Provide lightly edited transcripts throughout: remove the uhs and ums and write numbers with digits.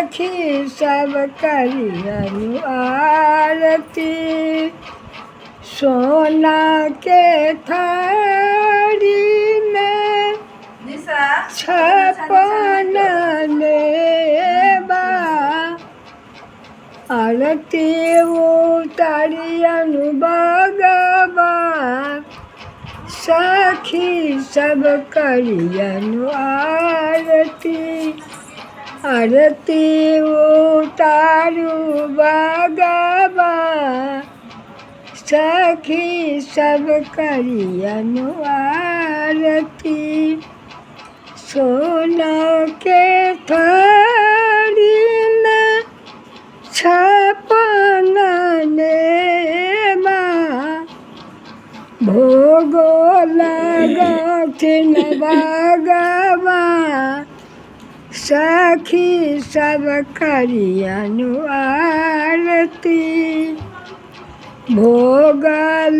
सखी सब करियनु आरती। सोना के थारी में छपन लेबा। आरती उतारियनु भगवा। सखी सब करियनु आरती। आरती उतारू भगवा। सखी सब करियनु आरती। सोना के थारी में छपन लेबा। भोगो लगथिन भगवा। सखी सब करियनु आरती। भोग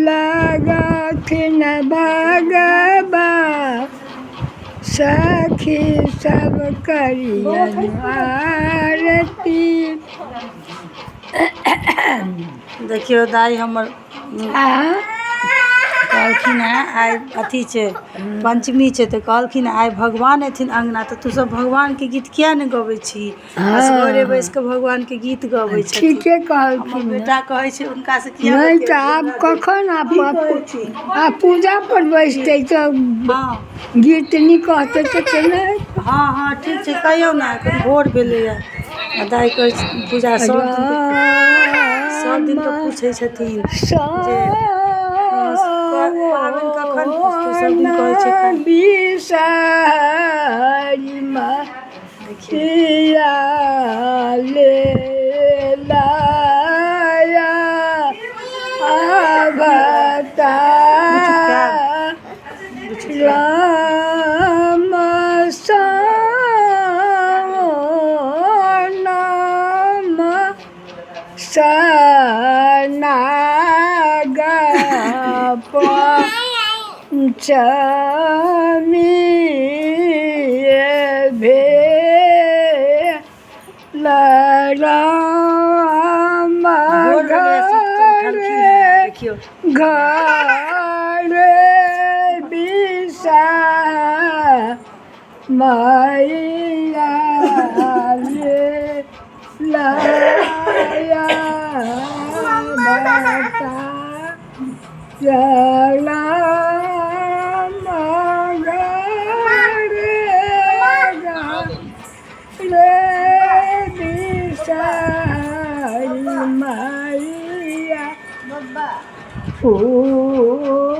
लगथिन भगवा। सखी सब करियनु आरती। देखियो दाई हमर कहलखिन है आइ अथी छै पंचमी छै तऽ कहलखिन आइ भगवान एथिन अंगना तऽ तू सब भगवान के गीत किया ने गबै छी। असगरे बैस के भगवान के गीत गबै छी। ठीके कहलखिन। बेटा कहै छै उनका से किया नहीं तो आप कखन आप पूजा पर बैठते तो गीत नहीं कहते तो केना। हाँ हाँ ठीक छै कहियो ना भोर भेलैया दाई कहै पूजा सब दिन तो पूछै छथिन जे पाबनि कखन पुछतै सब दिन कहै छै बिसारी माया ले लाया आवता। राम नाम सनागा पंचमी भेल राम घरे बिसा मैया ले लाया बता। राम घरे बिसारी मैया फूल